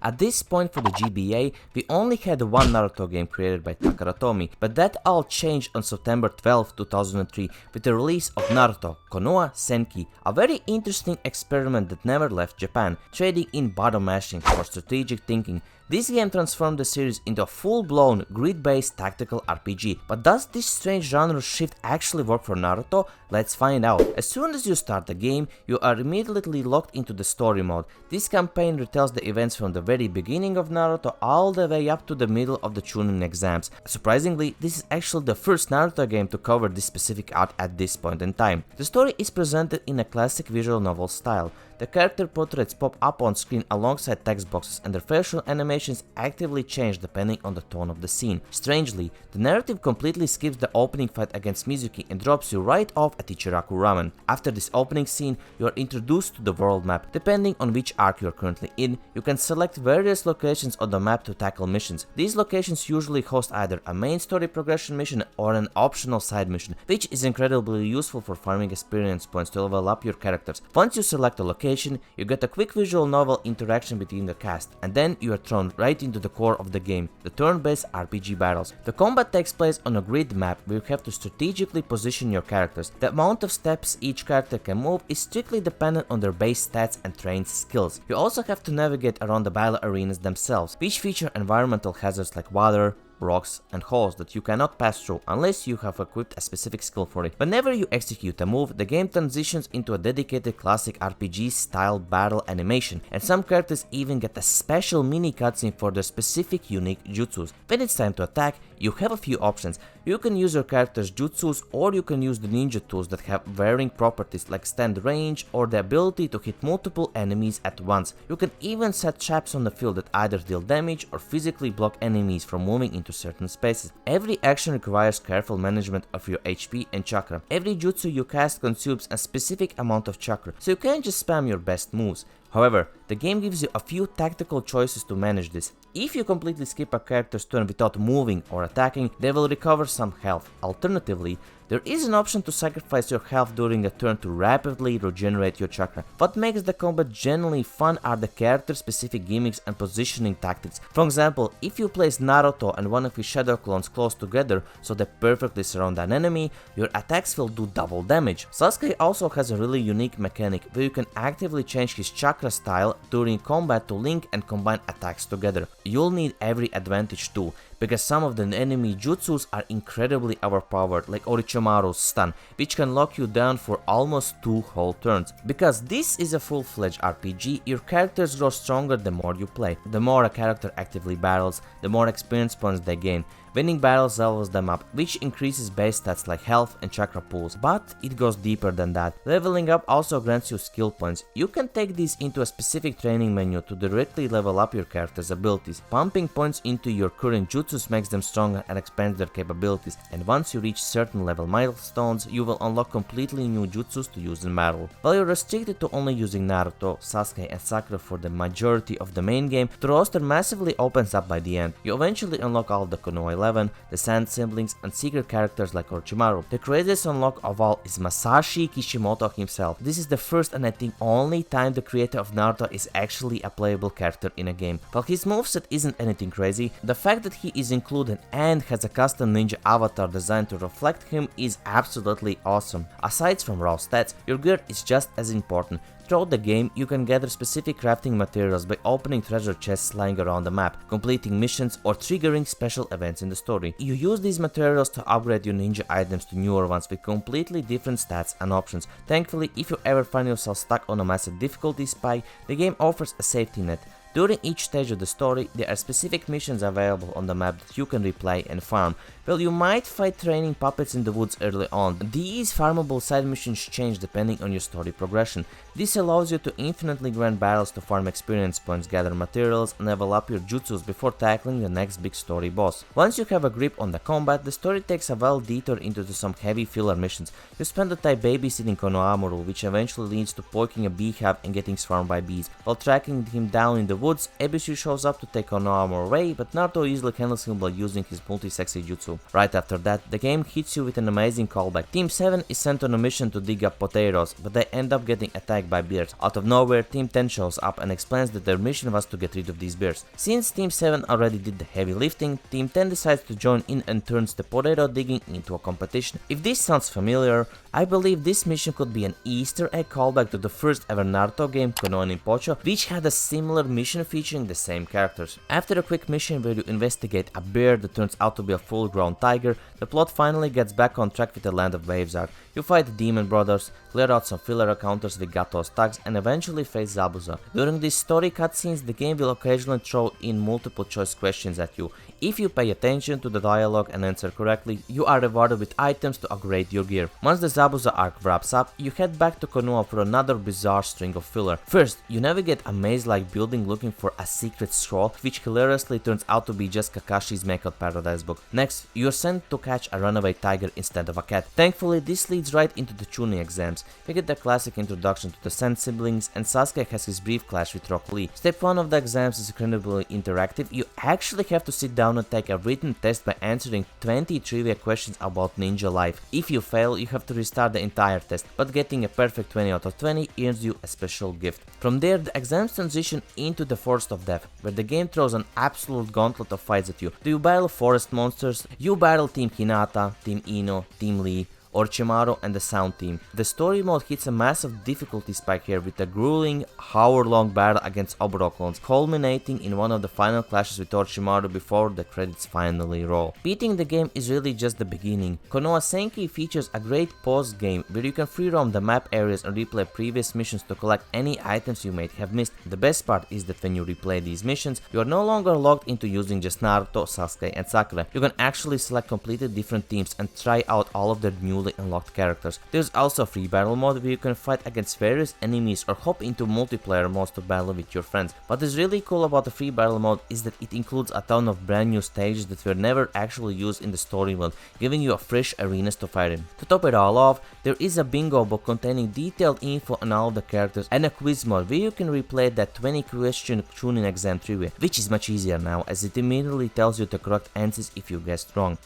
At this point for the GBA, we only had one Naruto game created by Takara Tomy, but that all changed on September 12, 2003 with the release of Naruto Konoha Senki, a very interesting experiment that never left Japan, trading in button mashing for strategic thinking. This game transformed the series into a full-blown, grid-based tactical RPG, but does this strange genre shift actually work for Naruto? Let's find out. As soon as you start the game, you are immediately locked into the story mode. This campaign retells the events from the very beginning of Naruto all the way up to the middle of the Chunin exams. Surprisingly, this is actually the first Naruto game to cover this specific arc at this point in time. The story is presented in a classic visual novel style. The character portraits pop up on screen alongside text boxes and their facial animations actively change depending on the tone of the scene. Strangely, the narrative completely skips the opening fight against Mizuki and drops you right off at Ichiraku Ramen. After this opening scene, you are introduced to the world map. Depending on which arc you are currently in, you can select various locations on the map to tackle missions. These locations usually host either a main story progression mission or an optional side mission, which is incredibly useful for farming experience points to level up your characters. Once you select a location, you get a quick visual novel interaction between the cast, and then you are thrown right into the core of the game, the turn-based RPG battles. The combat takes place on a grid map where you have to strategically position your characters. The amount of steps each character can move is strictly dependent on their base stats and trained skills. You also have to navigate around the battle arenas themselves, which feature environmental hazards like water, rocks, and holes that you cannot pass through unless you have equipped a specific skill for it. Whenever you execute a move, the game transitions into a dedicated classic RPG style battle animation, and some characters even get a special mini cutscene for their specific unique jutsus. When it's time to attack, you have a few options. You can use your character's jutsus, or you can use the ninja tools that have varying properties like stand range or the ability to hit multiple enemies at once. You can even set traps on the field that either deal damage or physically block enemies from moving into certain spaces. Every action requires careful management of your HP and chakra. Every jutsu you cast consumes a specific amount of chakra, so you can't just spam your best moves. However, the game gives you a few tactical choices to manage this. If you completely skip a character's turn without moving or attacking, they will recover some health. Alternatively, there is an option to sacrifice your health during a turn to rapidly regenerate your chakra. What makes the combat genuinely fun are the character-specific gimmicks and positioning tactics. For example, if you place Naruto and one of his shadow clones close together so they perfectly surround an enemy, your attacks will do double damage. Sasuke also has a really unique mechanic where you can actively change his chakra style during combat to link and combine attacks together. You'll need every advantage too, because some of the enemy jutsus are incredibly overpowered, like Orochimaru's stun, which can lock you down for almost 2 whole turns. Because this is a full-fledged RPG, your characters grow stronger the more you play. The more a character actively battles, the more experience points they gain. Winning battles levels them up, which increases base stats like health and chakra pools, but it goes deeper than that. Leveling up also grants you skill points. You can take these into a specific training menu to directly level up your character's abilities. Pumping points into your current jutsus makes them stronger and expands their capabilities, and once you reach certain level milestones, you will unlock completely new jutsus to use in battle. While you're restricted to only using Naruto, Sasuke, and Sakura for the majority of the main game, the roster massively opens up by the end. You eventually unlock all the Konoha 11, the Sand siblings, and secret characters like Orochimaru. The craziest unlock of all is Masashi Kishimoto himself. This is the first and I think only time the creator of Naruto is actually a playable character in a game. While his moveset isn't anything crazy, the fact that he is included and has a custom ninja avatar designed to reflect him is absolutely awesome. Aside from raw stats, your gear is just as important. Throughout the game, you can gather specific crafting materials by opening treasure chests lying around the map, completing missions, or triggering special events in the story. You use these materials to upgrade your ninja items to newer ones with completely different stats and options. Thankfully, if you ever find yourself stuck on a massive difficulty spike, the game offers a safety net. During each stage of the story, there are specific missions available on the map that you can replay and farm. Well, you might fight training puppets in the woods early on. These farmable side missions change depending on your story progression. This allows you to infinitely grind battles to farm experience points, gather materials, and level up your jutsus before tackling the next big story boss. Once you have a grip on the combat, the story takes a wild detour into some heavy filler missions. You spend the time babysitting Konohamaru, which eventually leads to poking a beehive and getting swarmed by bees, while tracking him down in the woods, Ebisu shows up to take Konoha away, but Naruto easily handles him by using his multi-sexy jutsu. Right after that, the game hits you with an amazing callback. Team 7 is sent on a mission to dig up potatoes, but they end up getting attacked by bears. Out of nowhere, Team 10 shows up and explains that their mission was to get rid of these bears. Since Team 7 already did the heavy lifting, Team 10 decides to join in and turns the potato digging into a competition. If this sounds familiar, I believe this mission could be an Easter egg callback to the first ever Naruto game, Konoha Senki, which had a similar mission featuring the same characters. After a quick mission where you investigate a bear that turns out to be a full-grown tiger, the plot finally gets back on track with the Land of Waves arc. You fight the Demon Brothers, clear out some filler encounters with Gato's thugs, and eventually face Zabuza. During these story cutscenes, the game will occasionally throw in multiple choice questions at you. If you pay attention to the dialogue and answer correctly, you are rewarded with items to upgrade your gear. Once the Zabuza arc wraps up, you head back to Konoha for another bizarre string of filler. First, you navigate a maze-like building looking for a secret scroll, which hilariously turns out to be just Kakashi's Make-Out Paradise book. Next, you are sent to catch a runaway tiger instead of a cat. Thankfully, this leads right into the Chunin exams. We get the classic introduction to the Sen siblings, and Sasuke has his brief clash with Rock Lee. Step 1 of the exams is incredibly interactive. You actually have to sit down and take a written test by answering 20 trivia questions about ninja life. If you fail, you have to restart the entire test, but getting a perfect 20 out of 20 earns you a special gift. From there, the exams transition into the Forest of Death, where the game throws an absolute gauntlet of fights at you. Do you battle forest monsters? You battle Team Hinata, Team Ino, Team Lee, Orochimaru and the Sound Team. The story mode hits a massive difficulty spike here with a grueling hour-long battle against Oboro clones, culminating in one of the final clashes with Orochimaru before the credits finally roll. Beating the game is really just the beginning. Konoha Senki features a great post-game where you can free roam the map areas and replay previous missions to collect any items you might have missed. The best part is that when you replay these missions, you are no longer locked into using just Naruto, Sasuke and Sakura. You can actually select completely different teams and try out all of their newly unlocked characters. There's also a free battle mode where you can fight against various enemies or hop into multiplayer modes to battle with your friends. What is really cool about the free battle mode is that it includes a ton of brand new stages that were never actually used in the story mode, giving you a fresh arenas to fight in. To top it all off, there is a bingo book containing detailed info on all of the characters and a quiz mode where you can replay that 20 question Chunin exam trivia, which is much easier now as it immediately tells you the correct answers if you guessed wrong.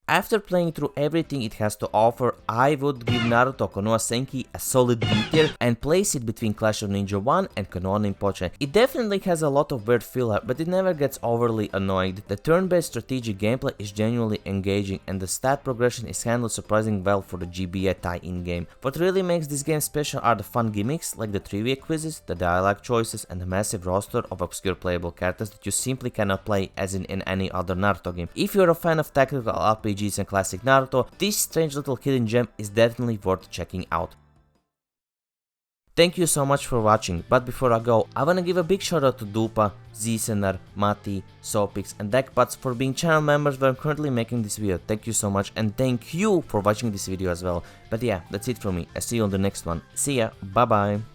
After playing through everything it has to offer, I would give Naruto Konoha Senki a solid B tier and place it between Clash of Ninja 1 and Konoha Senki. It definitely has a lot of weird filler, but it never gets overly annoying. The turn-based strategic gameplay is genuinely engaging and the stat progression is handled surprisingly well for the GBA tie-in game. What really makes this game special are the fun gimmicks like the trivia quizzes, the dialogue choices and the massive roster of obscure playable characters that you simply cannot play as in any other Naruto game. If you're a fan of tactical RPGs and classic Naruto, this strange little hidden gem is definitely worth checking out. Thank you so much for watching, but before I go, I wanna give a big shout out to Dupa, Zesenar, Mati, Sopix and Deckpots for being channel members where I'm currently making this video. Thank you so much and thank you for watching this video as well. But yeah, that's it from me. I see you on the next one. See ya, bye bye.